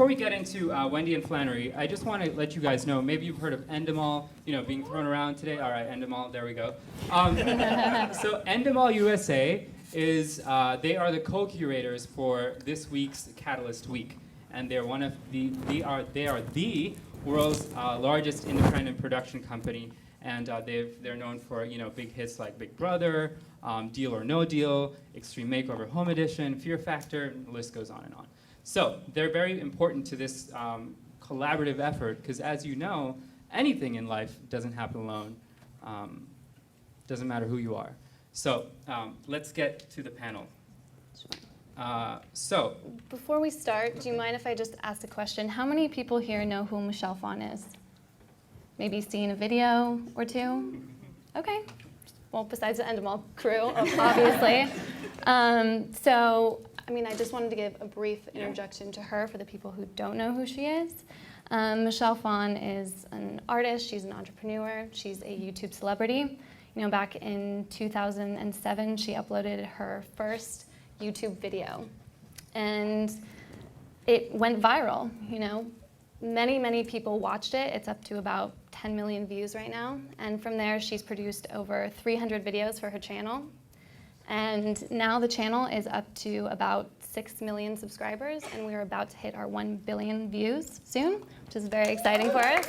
before we get into Wendy and Flannery, I just want to let you guys know, maybe you've heard of Endemol, being thrown around today. All right, Endemol, there we go. So Endemol USA is, they are the co-curators for this week's Catalyst Week. And they're one of they are the world's largest independent production company. And they're known for big hits like Big Brother, Deal or No Deal, Extreme Makeover Home Edition, Fear Factor, and the list goes on and on. So they're very important to this collaborative effort because, as you know, anything in life doesn't happen alone. Doesn't matter who you are. So let's get to the panel. Sure. Before we start, do you mind if I just ask a question? How many people here know who Michelle Phan is? Maybe seen a video or two? Okay. Well, besides the Endemol crew, obviously. I just wanted to give a brief introduction to her for the people who don't know who she is. Michelle Phan is an artist. She's an entrepreneur. She's a YouTube celebrity. Back in 2007, she uploaded her first YouTube video. And it went viral, Many, many people watched it. It's up to about 10 million views right now. And from there, she's produced over 300 videos for her channel. And now the channel is up to about 6 million subscribers, and we're about to hit our 1 billion views soon, which is very exciting for us.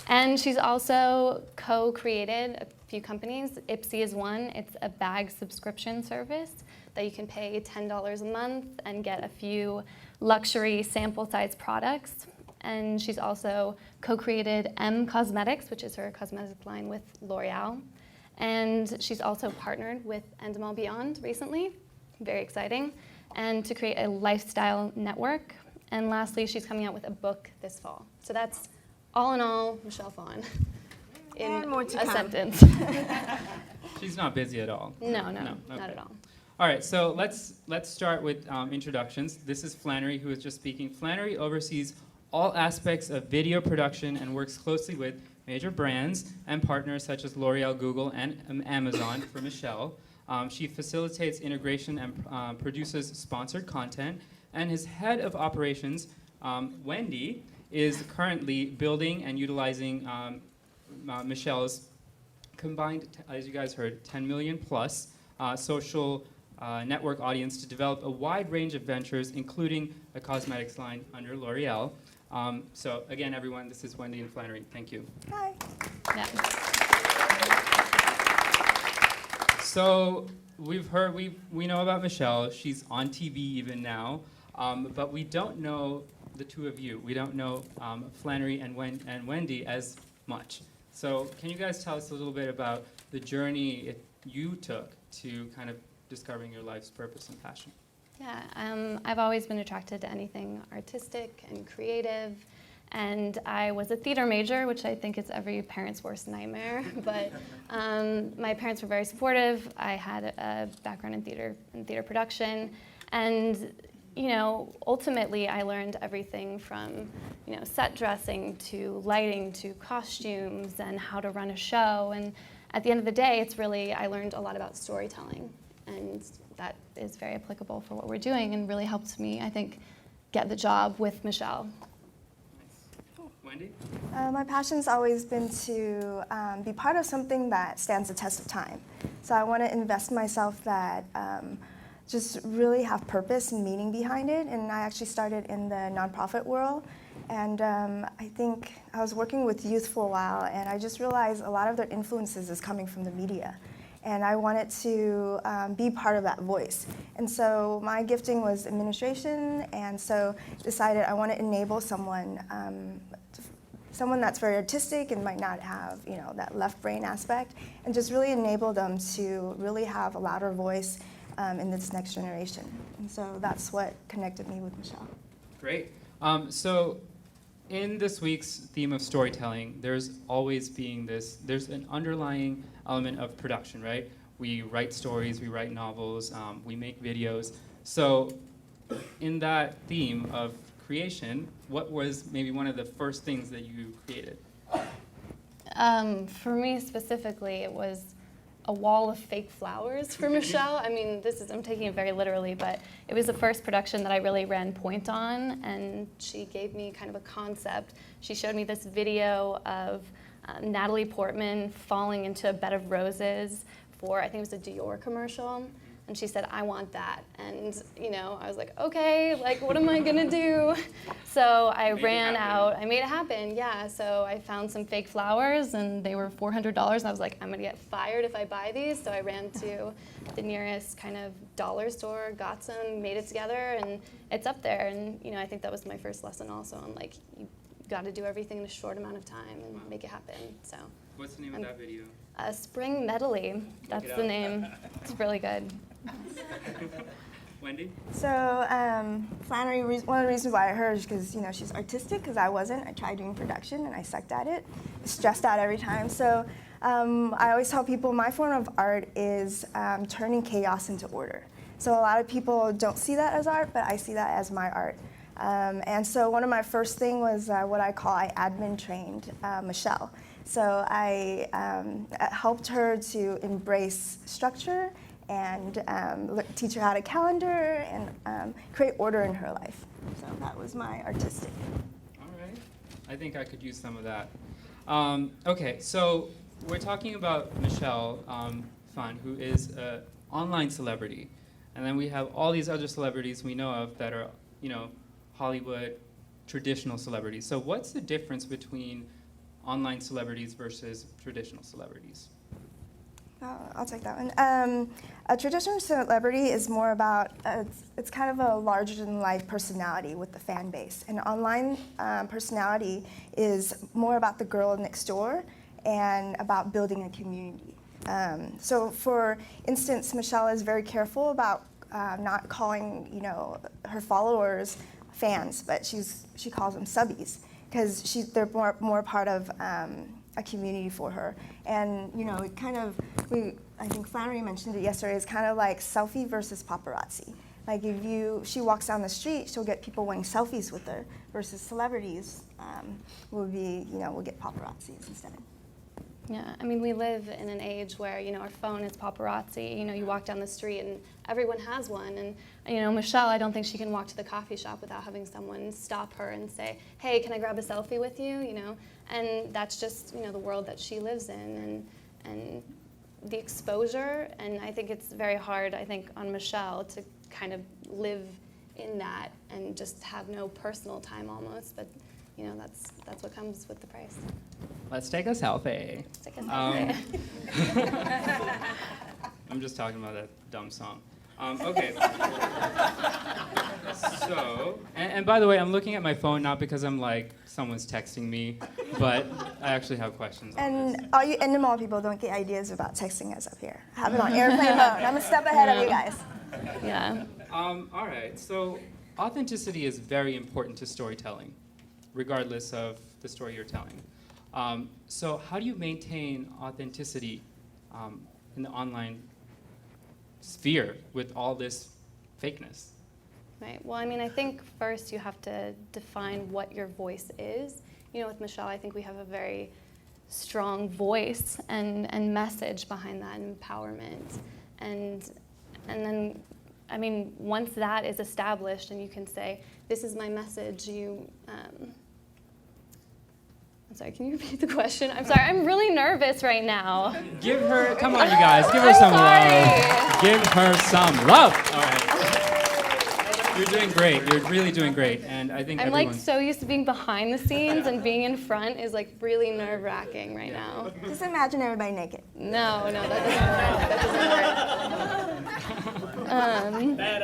And she's also co-created a few companies. Ipsy is one. It's a bag subscription service that you can pay $10 a month and get a few luxury sample-size products. And she's also co-created M Cosmetics, which is her cosmetic line with L'Oreal. And she's also partnered with Endemol Beyond recently, very exciting, and to create a lifestyle network. And lastly, she's coming out with a book this fall. So that's all in all, Michelle Phan, in a sentence. She's not busy at all. No, Okay. not at all. All right, so let's start with introductions. This is Flannery, who was just speaking. Flannery oversees all aspects of video production and works closely with major brands and partners such as L'Oreal, Google, and Amazon for Michelle. She facilitates integration and produces sponsored content. And his head of operations, Wendy, is currently building and utilizing Michelle's combined, as you guys heard, 10 million plus social network audience to develop a wide range of ventures, including a cosmetics line under L'Oreal. So again, everyone, this is Wendy and Flannery. Thank you. Hi. Yeah. So we know about Michelle. She's on TV even now, but we don't know the two of you. We don't know Flannery and Wendy as much. So can you guys tell us a little bit about the journey you took to kind of discovering your life's purpose and passion? Yeah, I've always been attracted to anything artistic and creative, and I was a theater major, which I think is every parent's worst nightmare, but my parents were very supportive. I had a background in theater production, and ultimately I learned everything from set dressing to lighting to costumes and how to run a show, and at the end of the day, I learned a lot about storytelling, and that is very applicable for what we're doing and really helped me, I think, get the job with Michelle. Nice. Wendy? My passion's always been to be part of something that stands the test of time. So I want to invest myself that just really have purpose and meaning behind it. And I actually started in the nonprofit world. And I think I was working with youth for a while, and I just realized a lot of their influences is coming from the media. And I wanted to be part of that voice. And so my gifting was administration, and so decided I want to enable someone that's very artistic and might not have that left brain aspect, and just really enable them to really have a louder voice in this next generation. And so that's what connected me with Michelle. Great. So in this week's theme of storytelling, there's an underlying element of production, right? We write stories, we write novels, we make videos. So in that theme of creation, what was maybe one of the first things that you created? For me specifically, it was a wall of fake flowers for Michelle. I mean, I'm taking it very literally, but it was the first production that I really ran point on, and she gave me kind of a concept. She showed me this video of Natalie Portman falling into a bed of roses for, I think it was a Dior commercial. And she said, I want that. And, I was like, okay, like, what am I gonna do? So I ran out, I made it happen, yeah. So I found some fake flowers and they were $400. And I was like, I'm gonna get fired if I buy these. So I ran to the nearest kind of dollar store, got some, made it together, and it's up there. And, I think that was my first lesson also on, like, you gotta do everything in a short amount of time and make it happen, so. What's the name of that video? Spring Medley, that's the name. It's really good. Wendy? So Flannery, one of the reasons why I heard is because she's artistic, because I wasn't. I tried doing production and I sucked at it. Stressed out every time. So I always tell people my form of art is turning chaos into order. So a lot of people don't see that as art, but I see that as my art. And so one of my first thing was what I admin trained Michelle. So I helped her to embrace structure and teach her how to calendar and create order in her life. So that was my artistic. All right. I think I could use some of that. Okay, so we're talking about Michelle Phan, who is an online celebrity. And then we have all these other celebrities we know of that are, Hollywood traditional celebrities. So what's the difference between online celebrities versus traditional celebrities? I'll take that one. A traditional celebrity is more about, it's kind of a larger-than-life personality with the fan base. An online personality is more about the girl next door and about building a community. So for instance, Michelle is very careful about not calling, her followers fans, but she calls them subbies, because they're more part of a community for her. And it kind of, I think Flannery mentioned it yesterday, it's kind of like selfie versus paparazzi. Like she walks down the street, she'll get people wanting selfies with her, versus celebrities will get paparazzis instead. Yeah, I mean, we live in an age where, our phone is paparazzi. You walk down the street and everyone has one. And, Michelle, I don't think she can walk to the coffee shop without having someone stop her and say, hey, can I grab a selfie with you, And that's just, the world that she lives in and the exposure. And I think it's very hard, on Michelle to kind of live in that and just have no personal time almost. But, that's what comes with the price. Let's take a selfie. Let's take a selfie. I'm just talking about that dumb song. Okay. So, and by the way, I'm looking at my phone not because I'm like someone's texting me, but I actually have questions on this. And all you Endemol people don't get ideas about texting us up here. Have it on airplane mode. I'm a step ahead of you guys. Yeah. All right. So, authenticity is very important to storytelling, regardless of the story you're telling. So how do you maintain authenticity in the online sphere with all this fakeness? Right. Well, I think first you have to define what your voice is. With Michelle, I think we have a very strong voice and message behind that, and empowerment. And then, once that is established and you can say, this is my message, I'm sorry, can you repeat the question? I'm sorry, I'm really nervous right now. Come on, you guys, give her some love. Give her some love. All right. You're doing great. You're really doing great. And I think I'm so used to being behind the scenes, and being in front is really nerve-wracking right now. Just imagine everybody naked. No, that doesn't work. Bad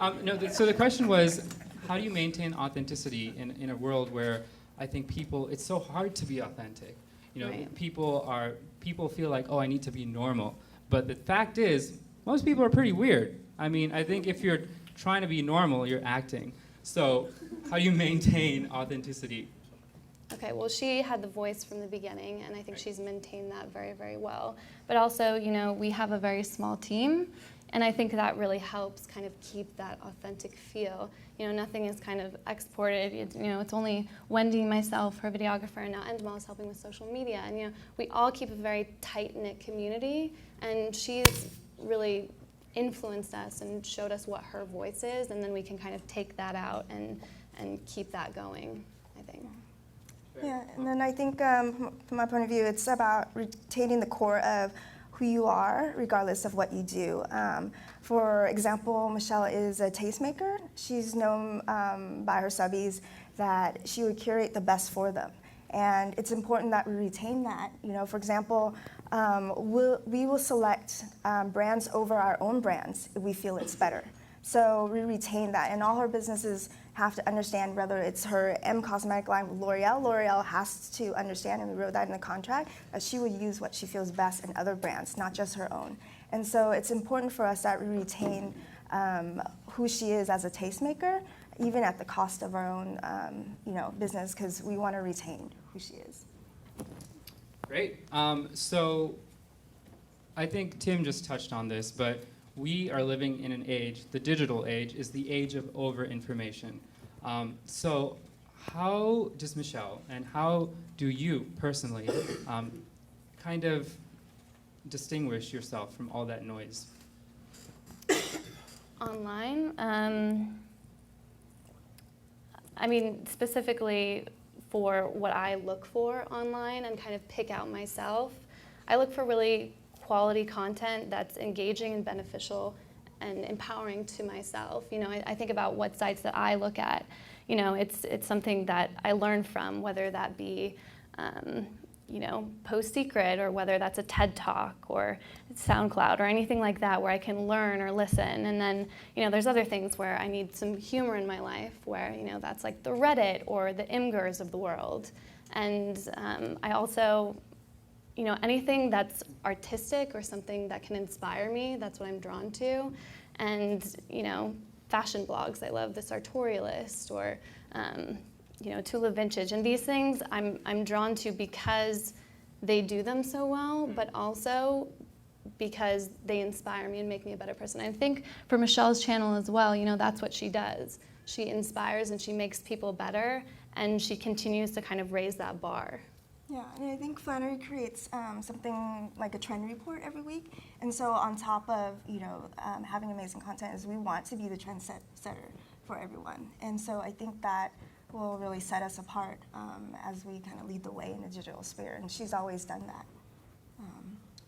idea. So the question was, how do you maintain authenticity in a world where I think it's so hard to be authentic. Right. People feel like, oh, I need to be normal. But the fact is, most people are pretty weird. I think if you're trying to be normal, you're acting. So how do you maintain authenticity? Okay, well, she had the voice from the beginning, and I think she's maintained that very, very well. But also, we have a very small team. And I think that really helps kind of keep that authentic feel. You know, nothing is kind of exported. It's only Wendy, myself, her videographer, and now Endemol is helping with social media. And we all keep a very tight-knit community, and she's really influenced us and showed us what her voice is, and then we can kind of take that out and keep that going, I think. Yeah, and then I think from my point of view, it's about retaining the core of who you are, regardless of what you do. For example, Michelle is a tastemaker. She's known by her subbies that she would curate the best for them. And it's important that we retain that. For example, we will select brands over our own brands if we feel it's better. So we retain that, and all her businesses have to understand, whether it's her M cosmetic line with L'Oreal. L'Oreal has to understand, and we wrote that in the contract, that she would use what she feels best in other brands, not just her own. And so it's important for us that we retain who she is as a tastemaker, even at the cost of our own business, because we want to retain who she is. Great. So I think Tim just touched on this, but we are living in an age, the digital age is the age of over-information. So how does Michelle, and how do you personally kind of distinguish yourself from all that noise? Online, I mean, specifically for what I look for online and kind of pick out myself, I look for really quality content that's engaging and beneficial and empowering to myself. I think about what sites that I look at. It's something that I learn from, whether that be Post Secret, or whether that's a TED Talk or SoundCloud or anything like that, where I can learn or listen. And then there's other things where I need some humor in my life, where that's like the Reddit or the Imgurs of the world. And I also anything that's artistic or something that can inspire me, that's what I'm drawn to. And fashion blogs, I love the Sartorialist or Tula Vintage, and these things I'm drawn to because they do them so well, but also because they inspire me and make me a better person. I think for Michelle's channel as well, that's what she does. She inspires and she makes people better, and she continues to kind of raise that bar. Yeah, and I think Flannery creates something like a trend report every week. And so on top of having amazing content, is we want to be the trend setter for everyone. And so I think that will really set us apart as we kind of lead the way in the digital sphere. And she's always done that.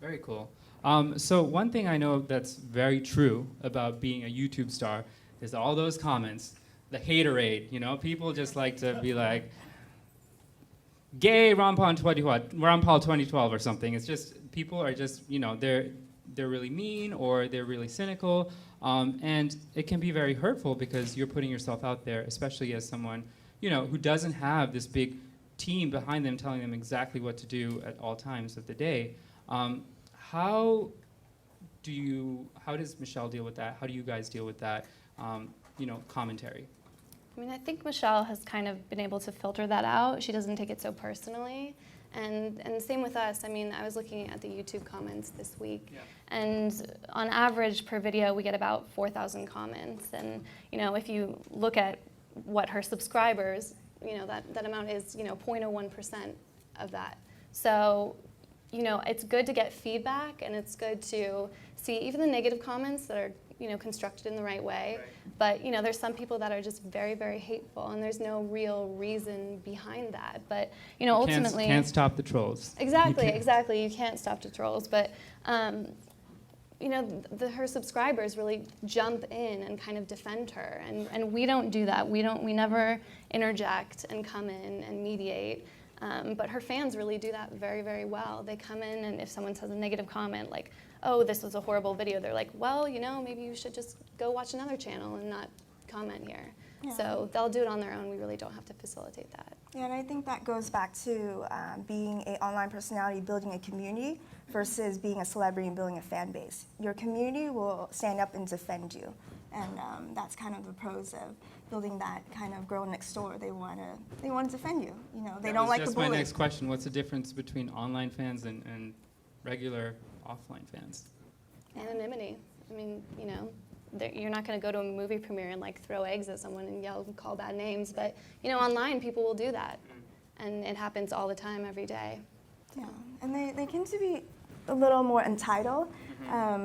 Very cool. So one thing I know that's very true about being a YouTube star is all those comments, the haterade. People just like to be like, gay Ron Paul 2012 or something. It's just, people are just, they're really mean or they're really cynical. And it can be very hurtful because you're putting yourself out there, especially as someone, who doesn't have this big team behind them telling them exactly what to do at all times of the day. How does Michelle deal with that? How do you guys deal with that, commentary? I mean, I think Michelle has kind of been able to filter that out. She doesn't take it so personally. And same with us. I mean, I was looking at the YouTube comments this week, and on average per video, we get about 4,000 comments. And, if you look at what her subscribers, that amount is, 0.01% of that. So, it's good to get feedback, and it's good to see even the negative comments that are constructed in the right way. But, there's some people that are just very, very hateful, and there's no real reason behind that. But, ultimately... Can't stop the trolls. Exactly. You can't stop the trolls. But, her subscribers really jump in and kind of defend her. And we don't do that. We never interject and come in and mediate. But her fans really do that very, very well. They come in, and if someone says a negative comment, like, oh, this was a horrible video, they're like, well, maybe you should just go watch another channel and not comment here. Yeah. So they'll do it on their own. We really don't have to facilitate that. Yeah, and I think that goes back to being an online personality, building a community, versus being a celebrity and building a fan base. Your community will stand up and defend you. And that's kind of the pros of building that kind of girl next door. They want to defend you. They don't like the bully. That's my next question. What's the difference between online fans and regular offline fans? Anonymity. I mean, you know, you're not going to go to a movie premiere and like throw eggs at someone and yell and call bad names, but you know, online people will do that, and it happens all the time, every day. Yeah, and they tend to be a little more entitled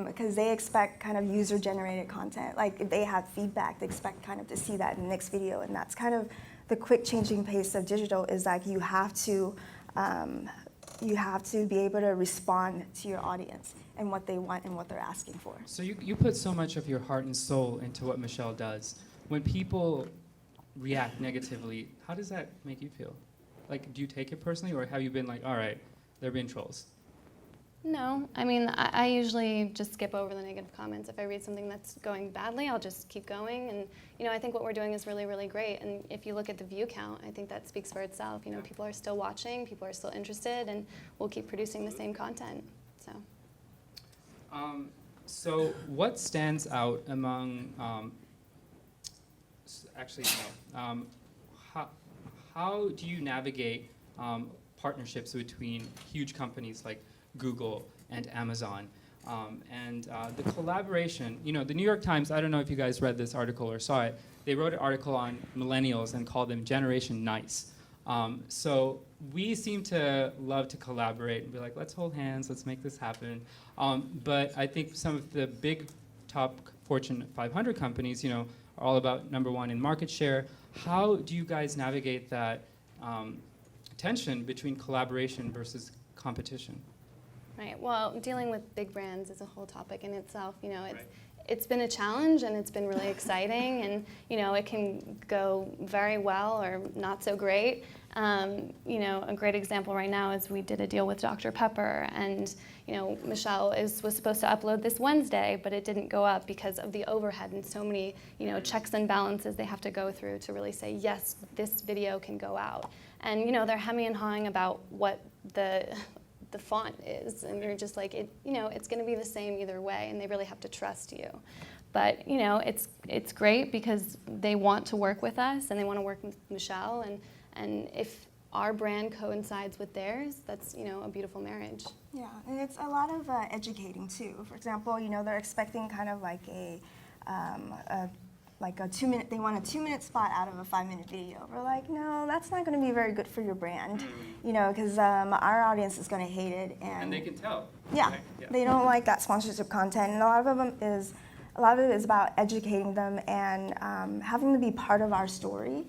because they expect kind of user-generated content. Like if they have feedback, they expect kind of to see that in the next video, and that's kind of the quick changing pace of digital. Is like you have to be able to respond to your audience and what they want and what they're asking for. So you put so much of your heart and soul into what Michelle does. When people react negatively, how does that make you feel? Like, do you take it personally, or have you been like, all right, they're being trolls? No, I mean, I usually just skip over the negative comments. If I read something that's going badly, I'll just keep going. And, you know, I think what we're doing is really, really great. And if you look at the view count, I think that speaks for itself. You know, people are still watching, people are still interested, and we'll keep producing the same content, so. So what stands out among, actually, no. How do you navigate partnerships between huge companies like Google and Amazon? The collaboration, you know, the New York Times, I don't know if you guys read this article or saw it, they wrote an article on millennials and called them Generation Nice. So we seem to love to collaborate and be like, let's hold hands, let's make this happen. But I think some of the big top Fortune 500 companies, you know, are all about #1 in market share. How do you guys navigate that tension between collaboration versus competition? Right, well, dealing with big brands is a whole topic in itself. You know, it's been a challenge, and it's been really exciting, and you know, it can go very well or not so great. You know, a great example right now is we did a deal with Dr. Pepper, and you know, Michelle was supposed to upload this Wednesday, but it didn't go up because of the overhead and so many, you know, checks and balances they have to go through to really say, yes, this video can go out. And you know, they're hemming and hawing about what the font is, and you're just like, you know, it's going to be the same either way, and they really have to trust you. But you know, it's great because they want to work with us and they want to work with Michelle, and if our brand coincides with theirs, that's, you know, a beautiful marriage. Yeah, and it's a lot of educating too. For example, you know, they're expecting kind of like a 2-minute, they want a 2-minute spot out of a 5-minute video. We're like, no, that's not going to be very good for your brand, you know, because our audience is going to hate it. And they can tell. Yeah, right? Yeah, they don't like that sponsorship content, and a lot of it is about educating them and having them be part of our story.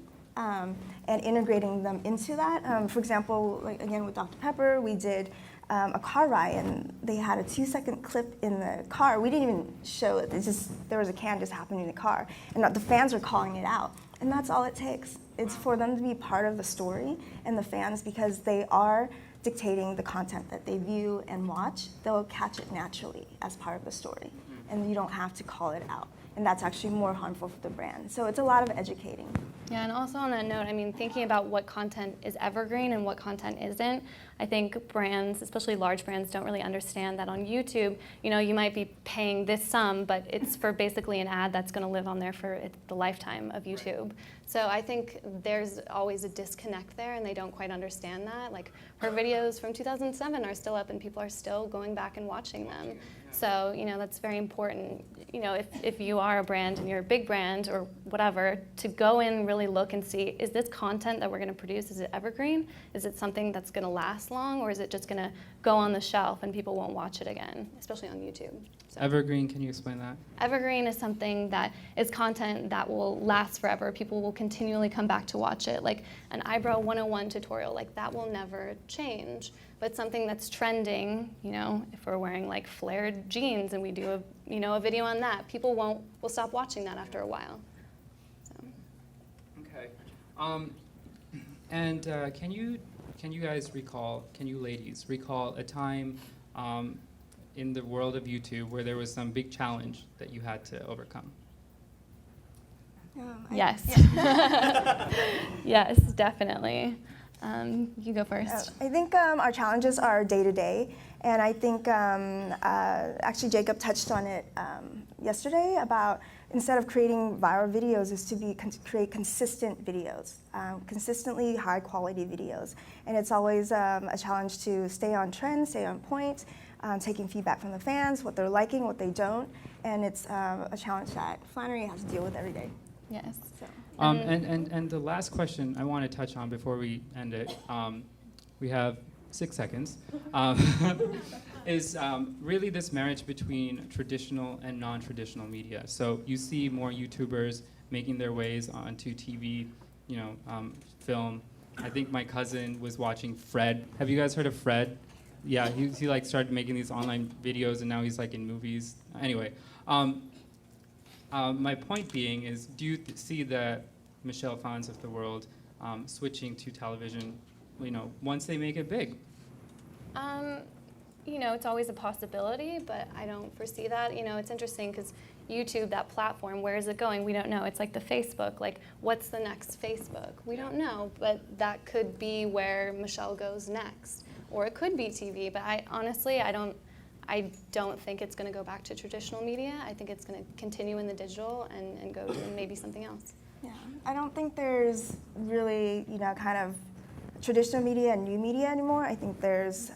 And integrating them into that. For example, like again with Dr. Pepper, we did a car ride, and they had a 2-second clip in the car. We didn't even show it. It's just there was a can just happening in the car, and the fans were calling it out. And that's all it takes. It's for them to be part of the story, and the fans, because they are dictating the content that they view and watch, they'll catch it naturally as part of the story, and you don't have to call it out. And that's actually more harmful for the brand. So it's a lot of educating. Yeah, and also on that note, I mean, thinking about what content is evergreen and what content isn't, I think brands, especially large brands, don't really understand that on YouTube, you know, you might be paying this sum, but it's for basically an ad that's going to live on there for the lifetime of YouTube. So I think there's always a disconnect there, and they don't quite understand that. Like, her videos from 2007 are still up, and people are still going back and watching them. So, you know, that's very important. You know, if you are a brand and you're a big brand or whatever, to go in and really look and see, is this content that we're going to produce, is it evergreen? Is it something that's going to last long, or is it just going to go on the shelf and people won't watch it again, especially on YouTube? So. Evergreen, can you explain that? Evergreen is something that is content that will last forever. People will continually come back to watch it. Like an eyebrow 101 tutorial, like that will never change. But something that's trending, you know, if we're wearing like flared jeans and we do a video on that, people will stop watching that after a while. So. Okay. Can you guys recall, can you ladies recall a time in the world of YouTube where there was some big challenge that you had to overcome? Yes. Yes, definitely. You go first. I think our challenges are day to day, and I think actually Jacob touched on it yesterday about instead of creating viral videos is to create consistent videos, consistently high quality videos, and it's always a challenge to stay on trend, stay on point, taking feedback from the fans, what they're liking, what they don't, and it's a challenge that Flannery has to deal with every day. Yes. So. And the last question I want to touch on before we end it, we have 6 seconds, is really this marriage between traditional and non-traditional media. So you see more YouTubers making their ways onto TV, film. I think my cousin was watching Fred. Have you guys heard of Fred? Yeah, he like started making these online videos, and now he's like in movies. Anyway, my point being is, do you see the Michelle Phans of the world switching to television, once they make it big? It's always a possibility, but I don't foresee that. It's interesting because YouTube, that platform, where is it going? We don't know. It's like the Facebook. Like, what's the next Facebook? We don't know, but that could be where Michelle goes next, or it could be TV. But I don't think it's going to go back to traditional media. I think it's going to continue in the digital and go to maybe something else. Yeah, I don't think there's really, kind of traditional media and new media anymore. I think there's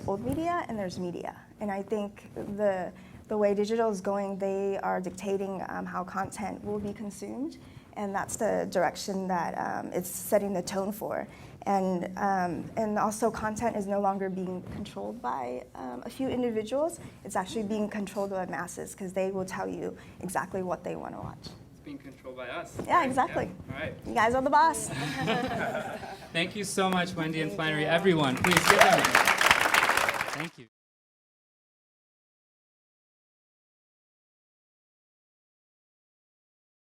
old media and there's media. And I think the way digital is going, they are dictating how content will be consumed. And that's the direction that it's setting the tone for. And also content is no longer being controlled by a few individuals. It's actually being controlled by masses because they will tell you exactly what they want to watch. It's being controlled by us. Yeah, right? exactly. Yeah. All right. You guys are the boss. Thank you so much, Wendy and Flannery. Everyone, please give them a hand. Thank you.